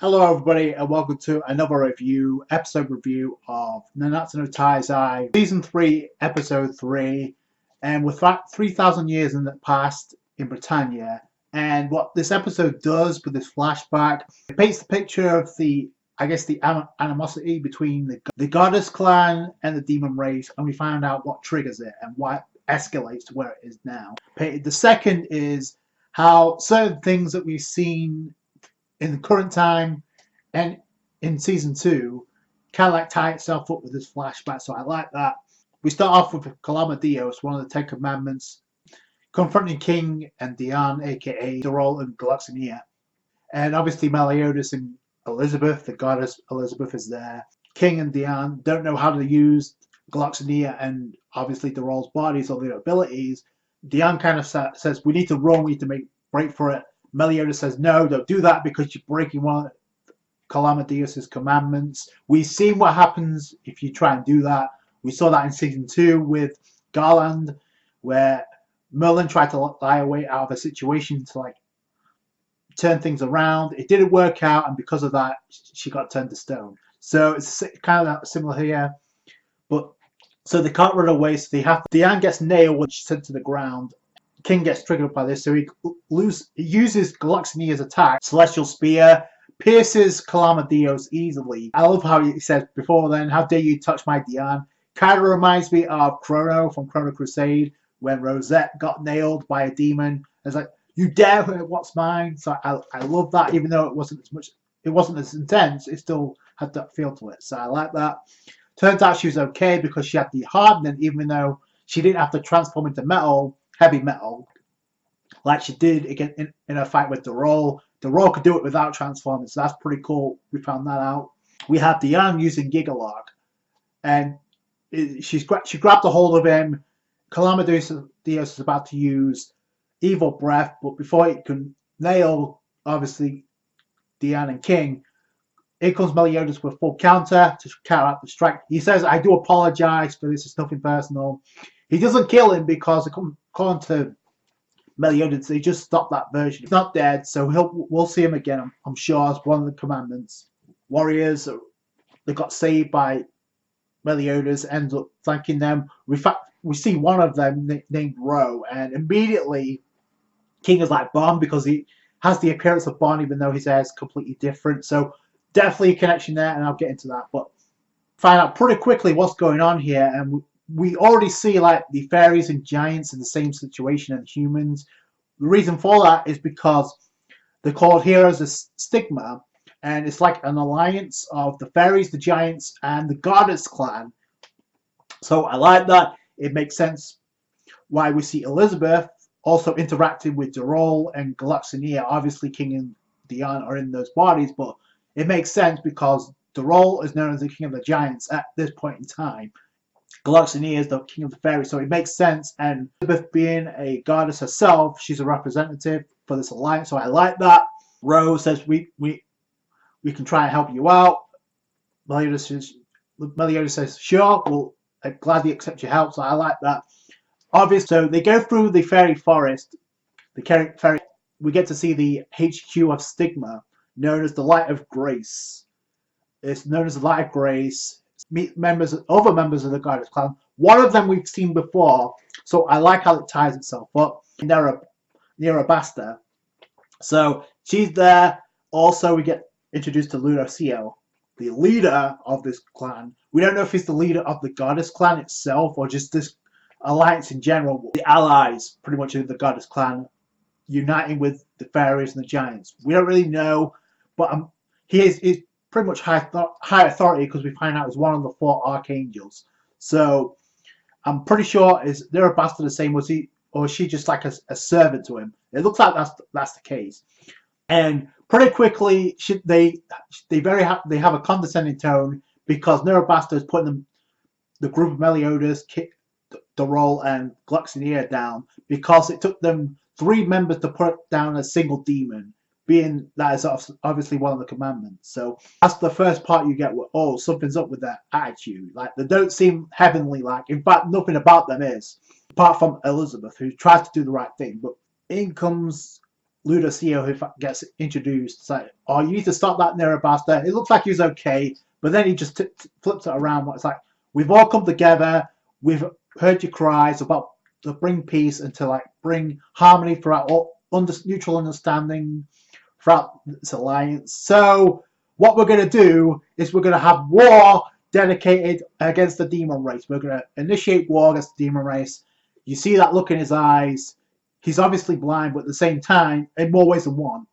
Hello everybody and welcome to another episode review of Nanatsu no Taizai Season 3, Episode 3. And with that 3,000 years in the past in Britannia, and what this episode does with this flashback, it paints the picture of the animosity between the Goddess clan and the demon race, and we find out what triggers it and why it escalates to where it is now. The second is how certain things that we've seen in the current time and in season 2 kind of like tie itself up with this flashback, so I like that. We start off with Calamadios, one of the Ten Commandments, confronting King and Diane, aka Dorol and Galaxinia. And obviously Meliodas and Elizabeth, the goddess Elizabeth, is there. King and Diane don't know how to use Galaxinia and obviously Dorol's bodies or their abilities. Diane kind of says, we need to run, we need to break for it. Meliodas says, no, don't do that because you're breaking one of Calamadeus' commandments. We've seen what happens if you try and do that. We saw that in season 2 with Garland, where Merlin tried to lie away out of a situation to turn things around. It didn't work out, and because of that, she got turned to stone. So it's kind of similar here. But so they can't run away, so they have. Diane gets nailed when she's sent to the ground. King gets triggered by this, so he uses Galaxinia's attack, Celestial Spear, pierces Calamadeus easily. I love how he says before then, how dare you touch my Diane. Kind of reminds me of Chrono from Chrono Crusade, when Rosette got nailed by a demon. It's like, you dare hurt what's mine. So I love that, even though it wasn't as intense, it still had that feel to it. So I like that. Turns out she was okay because she had the hardening, even though she didn't have to transform into metal, heavy metal, like she did again in a fight with Dorol. Dorol could do it without transforming, so that's pretty cool. We found that out. We have Diane using Gigalock, and she grabbed a hold of him. Calamadeus is about to use Evil Breath, but before he can nail, obviously, Diane and King, here comes Meliodas with full counter to counteract the strike. He says, I do apologize for this, it's nothing personal. He doesn't kill him because, according to Meliodas, they just stopped that version. He's not dead, so we'll see him again, I'm sure, as one of the commandments. Warriors, they got saved by Meliodas, ends up thanking them. We see one of them named Ro, and immediately King is like Bon because he has the appearance of Bon, even though his hair is completely different. So definitely a connection there, and I'll get into that. But find out pretty quickly what's going on here, and we already see like the fairies and giants in the same situation as humans. The reason for that is because they're called heroes of Stigma, and it's like an alliance of the fairies, the giants, and the goddess clan. So I like that. It makes sense why we see Elizabeth also interacting with Dorol and Galaxinia. Obviously, King and Diane are in those bodies, but it makes sense because Dorol is known as the king of the giants at this point in time. Galaxinia is the king of the fairies, so it makes sense. And Elizabeth being a goddess herself, she's a representative for this alliance, so I like that. Rose says we can try and help you out. Meliodas says sure, we'll gladly accept your help, so I like that. Obviously, so they go through the fairy forest. We get to see the HQ of Stigma, known as the Light of Grace. It's known as the Light of Grace. Meet other members of the Goddess clan. One of them we've seen before, so I like how it ties itself up. Nerabasta. So she's there. Also, we get introduced to Ludocio, the leader of this clan. We don't know if he's the leader of the Goddess clan itself or just this alliance in general. The allies, pretty much, of the Goddess clan, uniting with the fairies and the giants. We don't really know, but he is pretty much high authority because we find out he's one of the 4 archangels. So I'm pretty sure is Nerabasta the same? Was he, or is she just like a servant to him? It looks like that's the case. And pretty quickly they have a condescending tone because Nerabasta is putting the group of Meliodas, Dorol, and Galaxinia down because it took them 3 members to put down a single demon, being that is obviously one of the commandments. So that's the first part you get with, oh, something's up with their attitude. Like, they don't seem heavenly like. In fact, nothing about them is, apart from Elizabeth, who tries to do the right thing. But in comes Ludocio who gets introduced. It's like, oh, you need to stop that Nerabasta. It looks like he's okay, but then he just flips it around. It's like, we've all come together. We've heard your cries about to bring peace and to like bring harmony throughout all mutual understanding throughout this alliance. So what we're going to do is we're going to have war dedicated against the demon race. We're going to initiate war against the demon race. You see that look in his eyes. He's obviously blind, but at the same time, in more ways than one.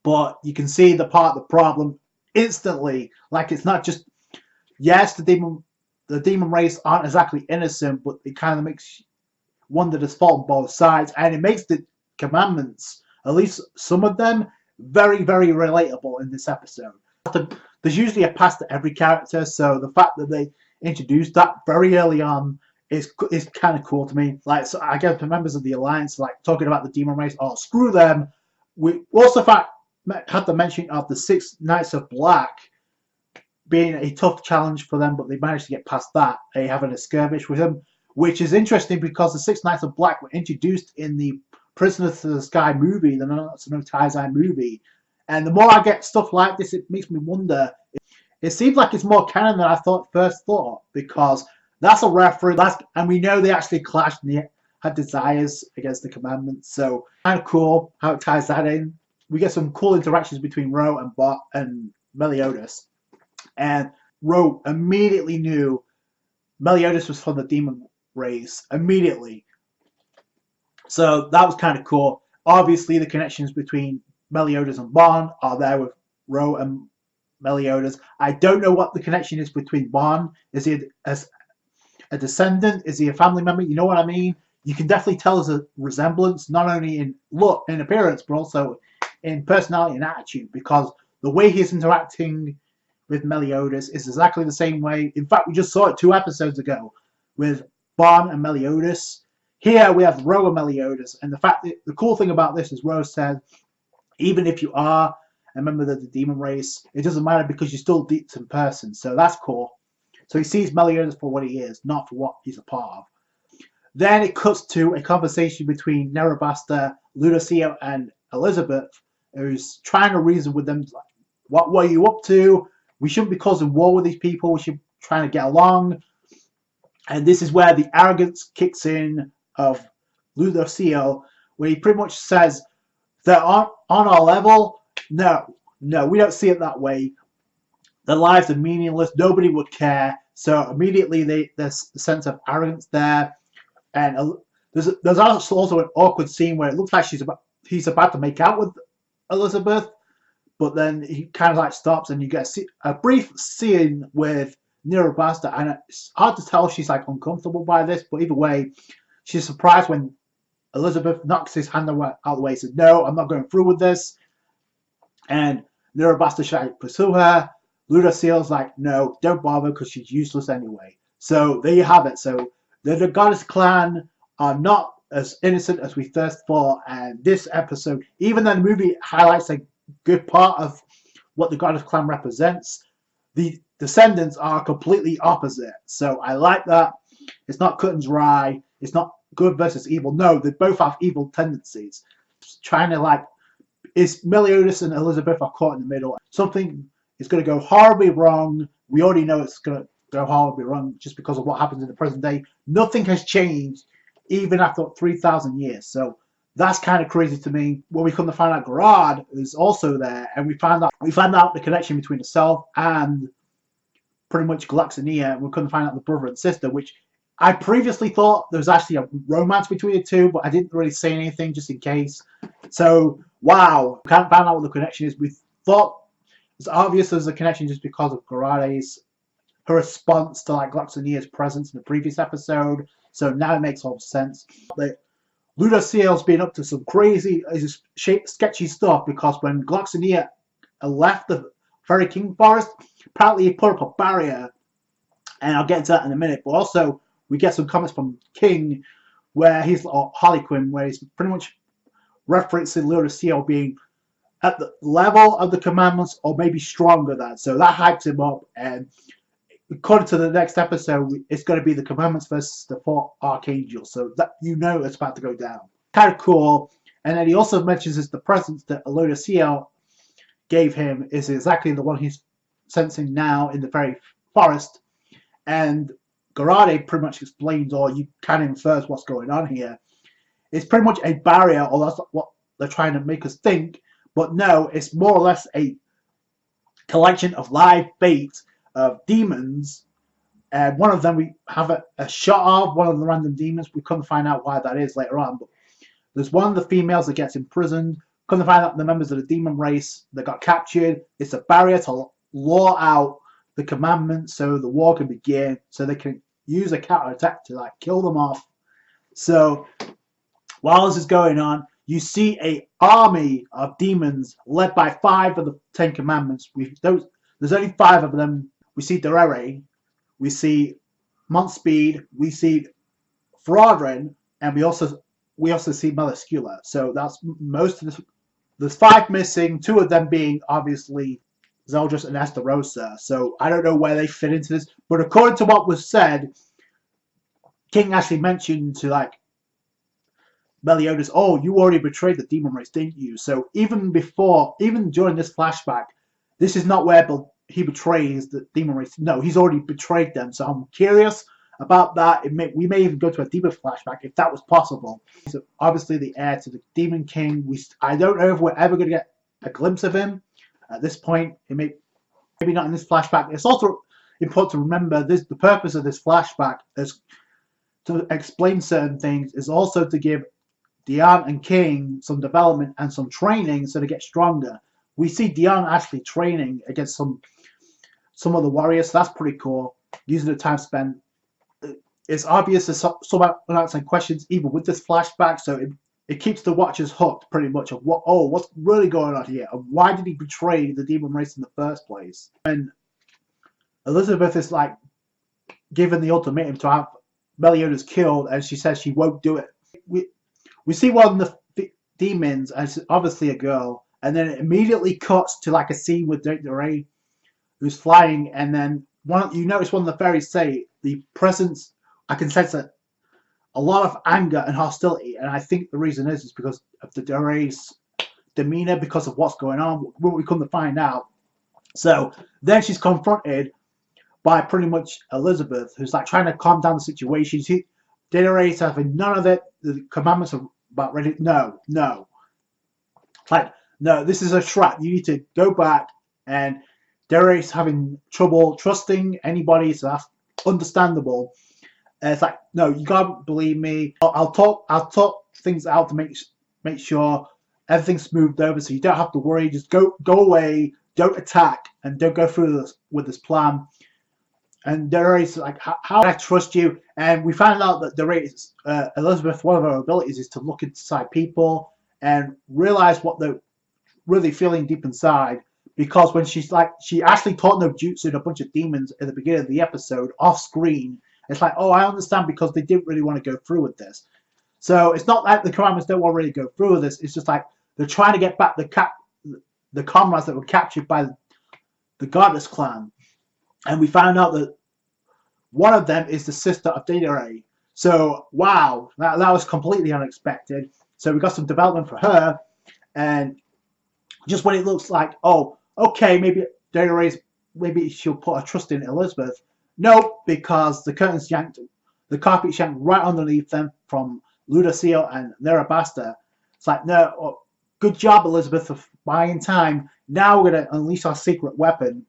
But you can see the part of the problem instantly. Like, it's not just, yes, the demon race aren't exactly innocent, but it kind of makes one that is fault on both sides, and it makes the commandments, at least some of them, very, very relatable in this episode. There's usually a past to every character, so the fact that they introduced that very early on is kind of cool to me. Like, so I guess the members of the Alliance, like, talking about the demon race, oh, screw them. We also had the mention of the 6 Knights of Black being a tough challenge for them, but they managed to get past that. They having a skirmish with them, which is interesting because the 6 Knights of Black were introduced in the Prisoners to the Sky movie, the Nanatsu no Taizai movie. And the more I get stuff like this, it makes me wonder. It seems like it's more canon than I first thought, because that's a reference, and we know they actually clashed and they had desires against the commandments. So kind of cool how it ties that in. We get some cool interactions between Ro and Meliodas, and Ro immediately knew Meliodas was from the demon race immediately. So that was kind of cool. Obviously, the connections between Meliodas and Bon are there with Ro and Meliodas. I don't know what the connection is between Bon. Is he a descendant? Is he a family member? You know what I mean? You can definitely tell there's a resemblance, not only in look and appearance, but also in personality and attitude, because the way he's interacting with Meliodas is exactly the same way. In fact, we just saw it 2 episodes ago with Bon and Meliodas. Here we have Ro and Meliodas, and the fact that the cool thing about this is Ro said, even if you are a member of the demon race, it doesn't matter because you're still a decent person. So that's cool. So he sees Meliodas for what he is, not for what he's a part of. Then it cuts to a conversation between Nerabasta, Ludocio, and Elizabeth, who's trying to reason with them. What were you up to? We shouldn't be causing war with these people. We should be trying to get along. And this is where the arrogance kicks in of Ludocio, where he pretty much says, they're on our level. No, we don't see it that way. Their lives are meaningless. Nobody would care. So immediately there's a sense of arrogance there. And there's also an awkward scene where it looks like he's about to make out with Elizabeth, but then he kind of like stops, and you get a brief scene with Nerabasta, and it's hard to tell if she's like uncomfortable by this, but either way, she's surprised when Elizabeth knocks his hand out of the way and says, no, I'm not going through with this. And Nerabasta should like pursue her. Ludocio's like, no, don't bother because she's useless anyway. So there you have it. So the Goddess Clan are not as innocent as we first thought. And this episode, even though the movie highlights a good part of what the Goddess Clan represents, the descendants are completely opposite. So I like that. It's not cut and dry. It's not good versus evil. No, they both have evil tendencies. Trying to like, is Meliodas and Elizabeth are caught in the middle. Something is going to go horribly wrong. We already know it's going to go horribly wrong just because of what happens in the present day. Nothing has changed even after 3,000 years. So that's kind of crazy to me. When we come to find out Grodd is also there, and we find out the connection between herself and pretty much Galaxania. We couldn't find out the brother and sister, which I previously thought there was actually a romance between the two, but I didn't really say anything just in case. So, wow, can't find out what the connection is. We thought it's obvious there's a connection just because of her response to like Galaxania's presence in the previous episode. So now it makes all sense. Like, Ludocio's been up to some crazy, sketchy stuff, because when Galaxania left the Fairy King Forest, apparently he put up a barrier, and I'll get into that in a minute. But also, we get some comments from King, or Harlequin, where he's pretty much referencing Ludocio being at the level of the commandments, or maybe stronger than. So that hypes him up, and according to the next episode, it's going to be the commandments versus the 4 archangels. So that it's about to go down. Kind of cool. And then he also mentions is the presence that Aloda Ciel gave him is exactly the one he's sensing now in the very forest. And Garade pretty much explains, or you kind of infers what's going on here. It's pretty much a barrier, or that's what they're trying to make us think. But no, it's more or less a collection of live bait of demons. And one of them we have a shot of, one of the random demons. We couldn't find out why that is later on. But there's one of the females that gets imprisoned. Couldn't find out the members of the demon race that got captured. It's a barrier to law out the commandments so the war can begin, so they can use a counterattack to like kill them off. So while this is going on, you see a army of demons led by 5 of the 10 commandments. There's only 5 of them. We see Derere, we see Montspeed, we see Thraudren, and we also see Meliscula. So that's most of this. There's 5 missing, 2 of them being obviously Zeldris and Estarossa. So I don't know where they fit into this, but according to what was said, King actually mentioned to like Meliodas, oh, you already betrayed the demon race, didn't you? So even during this flashback, this is not where he betrays the demon race. No, he's already betrayed them. So I'm curious about that. We may even go to a deeper flashback if that was possible. So obviously the heir to the Demon King. I don't know if we're ever going to get a glimpse of him at this point. Maybe not in this flashback. It's also important to remember the purpose of this flashback is to explain certain things, is also to give Diane and King some development and some training so they get stronger. We see Diane actually training against some of the warriors, so that's pretty cool. Using the time spent. It's obvious there's some unanswered questions even with this flashback, so it keeps the watchers hooked pretty much of what's really going on here, and why did he betray the demon race in the first place? And Elizabeth is like given the ultimatum to have Meliodas killed, and she says she won't do it. We see one of the demons, and it's obviously a girl, and then it immediately cuts to like a scene with Derere who's flying, and then you notice one of the fairies say the presence. I can sense a lot of anger and hostility, and I think the reason is because of the Dere's demeanor, because of what's going on. We come to find out. So then she's confronted by pretty much Elizabeth, who's like trying to calm down the situation. Dere's having none of it. The commandments are about ready. No. Like, no, this is a trap. You need to go back, and Dere's having trouble trusting anybody, so that's understandable. It's like, no, you can't believe me. I'll talk things out to make sure everything's smoothed over, so you don't have to worry. Just go away, don't attack, and don't go through with this plan. And Dere's like, how can I trust you? And we found out that Dere's Elizabeth, one of her abilities is to look inside people and realize what they're really feeling deep inside. Because when she actually taught no jutsu to a bunch of demons at the beginning of the episode off screen. It's like, oh, I understand, because they didn't really want to go through with this. So it's not like the commandments don't want to really go through with this. It's just like they're trying to get back the comrades that were captured by the Goddess clan. And we found out that one of them is the sister of Dedere. So, wow, that was completely unexpected. So we got some development for her. And just when it looks like, oh, okay, maybe Dedere's, maybe she'll put her trust in Elizabeth. Nope, because the curtains yanked, the carpet yanked right underneath them from Ludacil and Nerabasta. It's like, no, good job, Elizabeth, for buying time. Now we're going to unleash our secret weapon,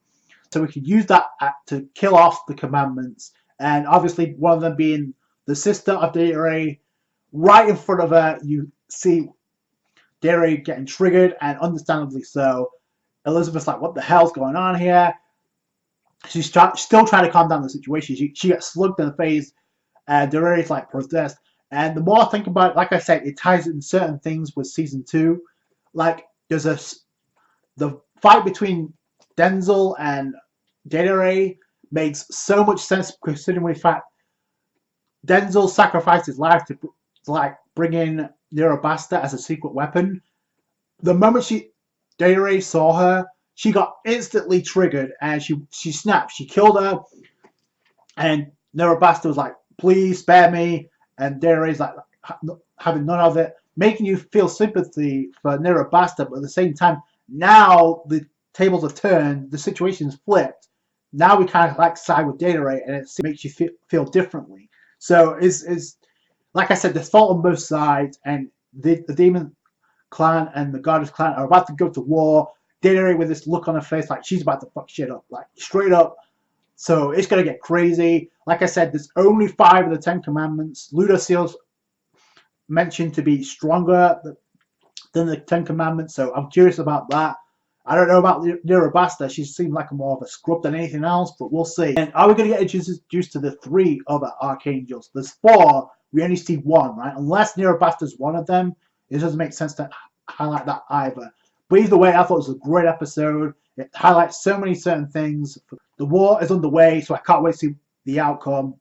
so we can use that to kill off the commandments. And obviously, one of them being the sister of Dedere. Right in front of her, you see Dedere getting triggered, and understandably so. Elizabeth's like, what the hell's going on here? She's still trying to calm down the situation. She gets slugged in the face, and Dere's like possessed. And the more I think about it, like I said, it ties in certain things with season 2. Like there's the fight between Denzel and Dedere makes so much sense, considering the fact Denzel sacrificed his life to like bring in Nerabasta as a secret weapon. The moment Dedere saw her, she got instantly triggered, and she snapped. She killed her, and Nerabasta was like, please spare me. And Dedere's like having none of it. making you feel sympathy for Nerabasta, but at the same time, now the tables are turned, the situation's flipped. Now we kind of like side with Data Ray, and it makes you feel differently. So is like I said, there's fault on both sides, and the Demon Clan and the Goddess Clan are about to go to war. Data Ray with this look on her face, like she's about to fuck shit up, like straight up. So it's gonna get crazy. Like I said, there's only 5 of the 10 commandments. Luda Seal's mentioned to be stronger than the 10 commandments, so I'm curious about that. I don't know about Nerabasta. She seemed like more of a scrub than anything else, but we'll see. And are we going to get introduced to the 3 other Archangels? There's 4. We only see 1, right? Unless Nerabasta's one of them, it doesn't make sense to highlight that either. But either way, I thought it was a great episode. It highlights so many certain things. The war is underway, so I can't wait to see the outcome.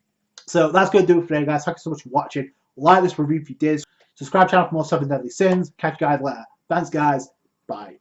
So that's going to do it for today, guys. Thank you so much for watching. Like this review if you did. Subscribe to the channel for more 7 Deadly Sins. Catch you guys later. Thanks, guys. Bye.